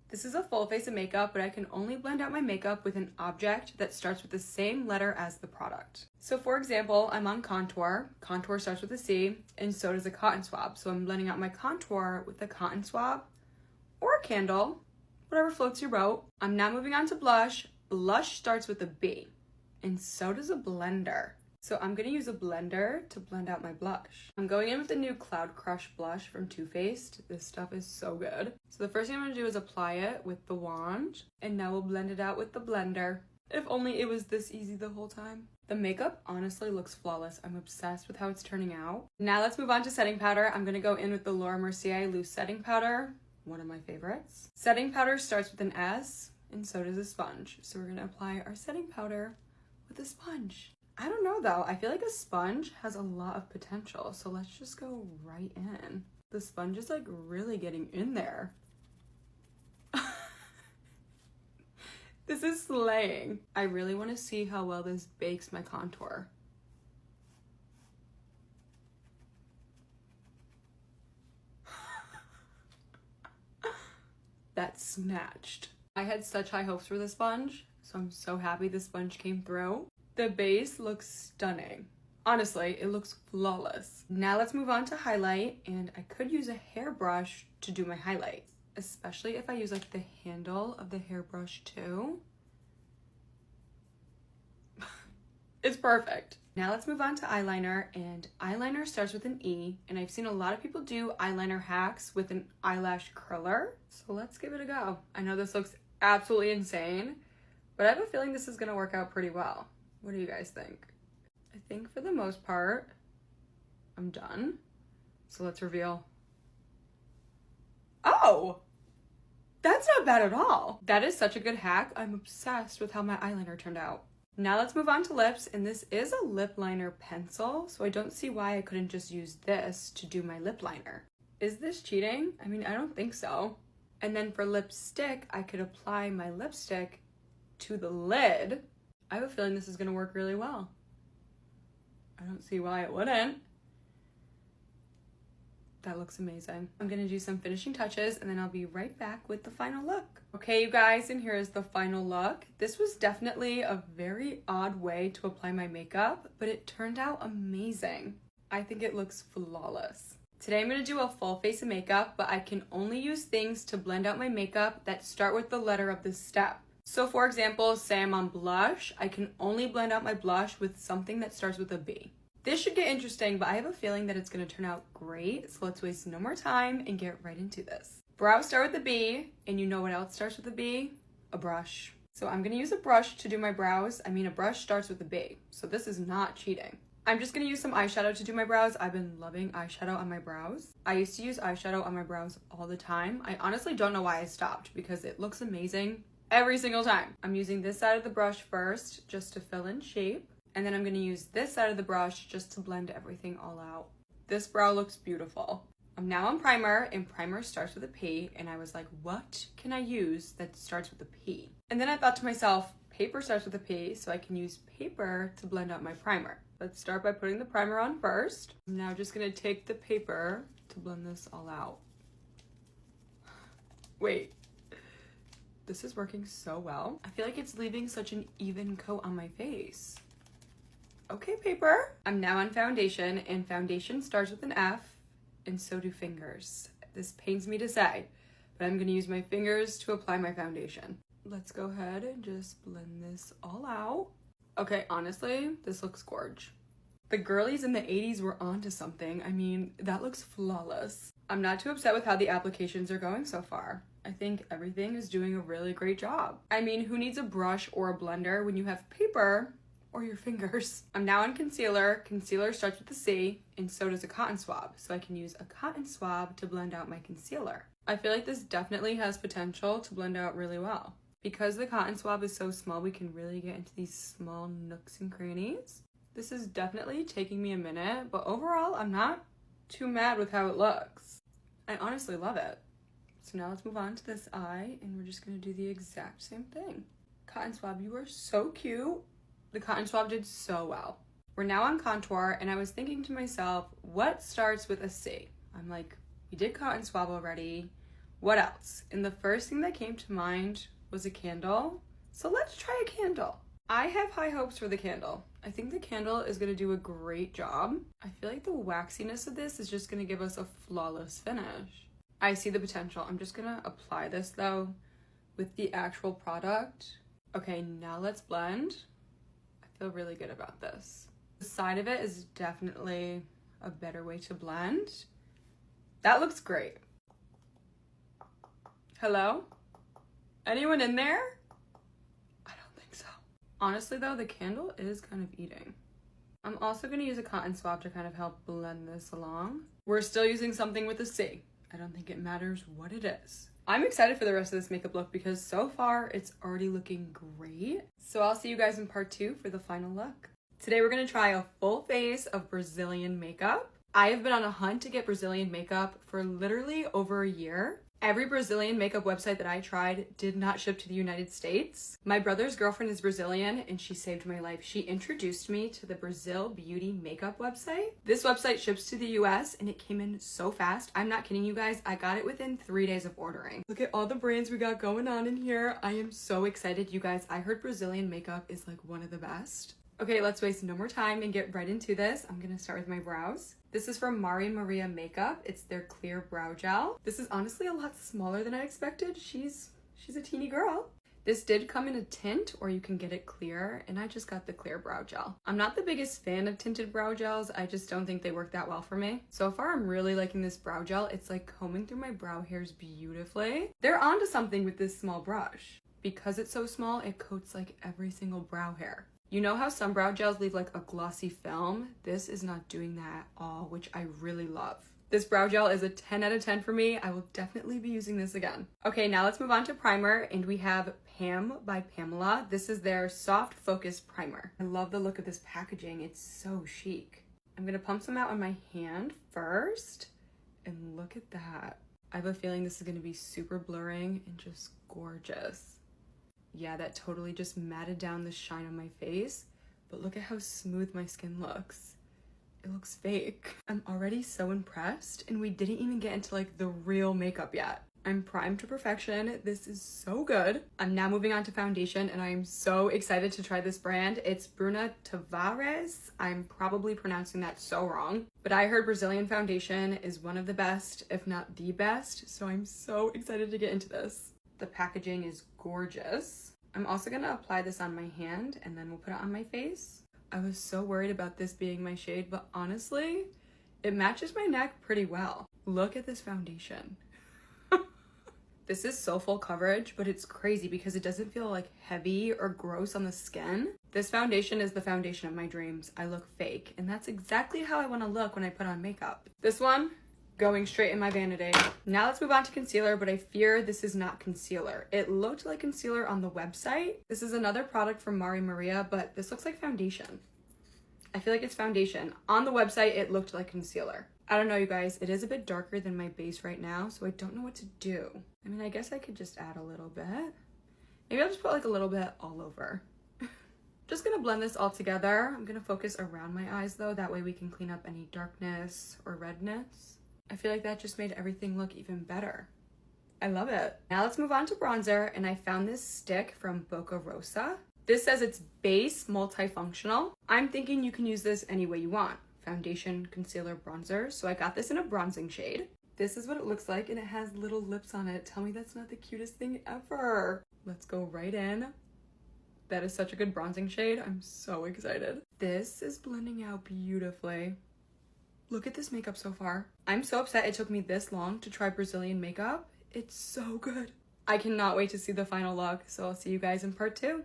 This is a full face of makeup, but I can only blend out my makeup with an object that starts with the same letter as the product. So for example, I'm on contour. Contour starts with a C, and so does a cotton swab. So I'm blending out my contour with a cotton swab or a candle, whatever floats your boat. I'm now moving on to blush. Blush starts with a B, and so does a blender. So I'm going to use a blender to blend out my blush. I'm going in with the new Cloud Crush blush from Too Faced. This stuff is so good. So the first thing I'm going to do is apply it with the wand, and now we'll blend it out with the blender. If only it was this easy the whole time. The makeup honestly looks flawless. I'm obsessed with how it's turning out. Now let's move on to setting powder. I'm going to go in with the Laura Mercier Loose Setting Powder, one of my favorites. Setting powder starts with an S, and so does a sponge. So we're going to apply our setting powder with a sponge. I don't know though, I feel like a sponge has a lot of potential, so let's just go right in. The sponge is like really getting in there. This is slaying. I really want to see how well this bakes my contour. That snatched. I had such high hopes for the sponge, so I'm so happy the sponge came through. The base looks stunning. Honestly, it looks flawless. Now let's move on to highlight, and I could use a hairbrush to do my highlight, especially if I use like the handle of the hairbrush too. It's perfect. Now let's move on to eyeliner, and eyeliner starts with an E, and I've seen a lot of people do eyeliner hacks with an eyelash curler, so let's give it a go. I know this looks absolutely insane, but I have a feeling this is gonna work out pretty well. What do you guys think? I think for the most part, I'm done. So let's reveal. Oh, that's not bad at all. That is such a good hack. I'm obsessed with how my eyeliner turned out. Now let's move on to lips, and this is a lip liner pencil, so I don't see why I couldn't just use this to do my lip liner. Is this cheating? I mean, I don't think so. And then for lipstick, I could apply my lipstick to the lid. I have a feeling this is going to work really well. I don't see why it wouldn't. That looks amazing. I'm going to do some finishing touches, and then I'll be right back with the final look. Okay, you guys, and here is the final look. This was definitely a very odd way to apply my makeup, but it turned out amazing. I think it looks flawless. Today I'm going to do a full face of makeup, but I can only use things to blend out my makeup that start with the letter of the step. So for example, say I'm on blush, I can only blend out my blush with something that starts with a B. This should get interesting, but I have a feeling that it's going to turn out great, so let's waste no more time and get right into this. Brows start with a B, and you know what else starts with a B? A brush. So I'm going to use a brush to do my brows. I mean, a brush starts with a B, so this is not cheating. I'm just going to use some eyeshadow to do my brows. I've been loving eyeshadow on my brows. I used to use eyeshadow on my brows all the time. I honestly don't know why I stopped because it looks amazing every single time. I'm using this side of the brush first just to fill in shape. And then I'm going to use this side of the brush just to blend everything all out. This brow looks beautiful. I'm now on primer, and primer starts with a P, and I was like, what can I use that starts with a P? And then I thought to myself, paper starts with a P, so I can use paper to blend out my primer. Let's start by putting the primer on first. I'm now just going to take the paper to blend this all out. Wait. This is working so well. I feel like it's leaving such an even coat on my face. Okay, paper. I'm now on foundation, and foundation starts with an F, and so do fingers. This pains me to say, but I'm gonna use my fingers to apply my foundation. Let's go ahead and just blend this all out. Okay, honestly, this looks gorge. The girlies in the 80s were onto something. I mean, that looks flawless. I'm not too upset with how the applications are going so far. I think everything is doing a really great job. I mean, who needs a brush or a blender when you have paper or your fingers? I'm now on concealer. Concealer starts with a C, and so does a cotton swab. So I can use a cotton swab to blend out my concealer. I feel like this definitely has potential to blend out really well. Because the cotton swab is so small, we can really get into these small nooks and crannies. This is definitely taking me a minute, but overall, I'm not too mad with how it looks. I honestly love it. So now let's move on to this eye, and we're just gonna do the exact same thing. Cotton swab, you are so cute. The cotton swab did so well. We're now on contour, and I was thinking to myself, what starts with a C? I'm like, we did cotton swab already. What else? And the first thing that came to mind was a candle. So let's try a candle. I have high hopes for the candle. I think the candle is going to do a great job. I feel like the waxiness of this is just going to give us a flawless finish. I see the potential. I'm just going to apply this though with the actual product. Okay, now let's blend. I feel really good about this. The side of it is definitely a better way to blend. That looks great. Hello? Anyone in there? I don't think so. Honestly though, the candle is kind of eating. I'm also going to use a cotton swab to kind of help blend this along. We're still using something with a C. I don't think it matters what it is. I'm excited for the rest of this makeup look because so far it's already looking great. So I'll see you guys in part 2 for the final look. Today we're going to try a full face of Brazilian makeup. I have been on a hunt to get Brazilian makeup for literally over a year. Every Brazilian makeup website that I tried did not ship to the United States. My brother's girlfriend is Brazilian and she saved my life. She introduced me to the Brazil Beauty makeup website. This website ships to the US and it came in so fast. I'm not kidding you guys. I got it within 3 days of ordering. Look at all the brands we got going on in here. I am so excited, you guys. I heard Brazilian makeup is like one of the best. Okay, let's waste no more time and get right into this. I'm gonna start with my brows. This is from Mari Maria Makeup. It's their clear brow gel. This is honestly a lot smaller than I expected. She's a teeny girl. This did come in a tint or you can get it clear, and I just got the clear brow gel. I'm not the biggest fan of tinted brow gels. I just don't think they work that well for me. So far, I'm really liking this brow gel. It's like combing through my brow hairs beautifully. They're onto something with this small brush. Because it's so small, it coats like every single brow hair. You know how some brow gels leave like a glossy film? This is not doing that at all, which I really love. This brow gel is a 10 out of 10 for me. I will definitely be using this again. Okay, now let's move on to primer, and we have Pam by Pamela. This is their Soft Focus Primer. I love the look of this packaging. It's so chic. I'm gonna pump some out on my hand first, and look at that. I have a feeling this is gonna be super blurring and just gorgeous. Yeah, that totally just matted down the shine on my face, but look at how smooth my skin looks. It looks fake. I'm already so impressed, and we didn't even get into like the real makeup yet. I'm primed to perfection. This is so good. I'm now moving on to foundation, and I am so excited to try this brand. It's Bruna Tavares. I'm probably pronouncing that so wrong, but I heard Brazilian foundation is one of the best, if not the best, so I'm so excited to get into this. The packaging is gorgeous. I'm also gonna apply this on my hand and then we'll put it on my face. I was so worried about this being my shade, but honestly, it matches my neck pretty well. Look at this foundation. This is so full coverage, but it's crazy because it doesn't feel like heavy or gross on the skin. This foundation is the foundation of my dreams. I look fake, and that's exactly how I wanna look when I put on makeup. This one, going straight in my vanity. Now let's move on to concealer, but I fear this is not concealer. It looked like concealer on the website. This is another product from Mari Maria, but this looks like foundation. I feel like it's foundation. On the website, it looked like concealer. I don't know, you guys. It is a bit darker than my base right now, so I don't know what to do. I mean, I guess I could just add a little bit. Maybe I'll just put like a little bit all over. Just gonna blend this all together. I'm gonna focus around my eyes though. That way we can clean up any darkness or redness. I feel like that just made everything look even better. I love it. Now let's move on to bronzer, and I found this stick from Boca Rosa. This says it's base multifunctional. I'm thinking you can use this any way you want. Foundation, concealer, bronzer. So I got this in a bronzing shade. This is what it looks like, and it has little lips on it. Tell me that's not the cutest thing ever. Let's go right in. That is such a good bronzing shade. I'm so excited. This is blending out beautifully. Look at this makeup so far. I'm so upset it took me this long to try Brazilian makeup. It's so good. I cannot wait to see the final look, so I'll see you guys in part 2.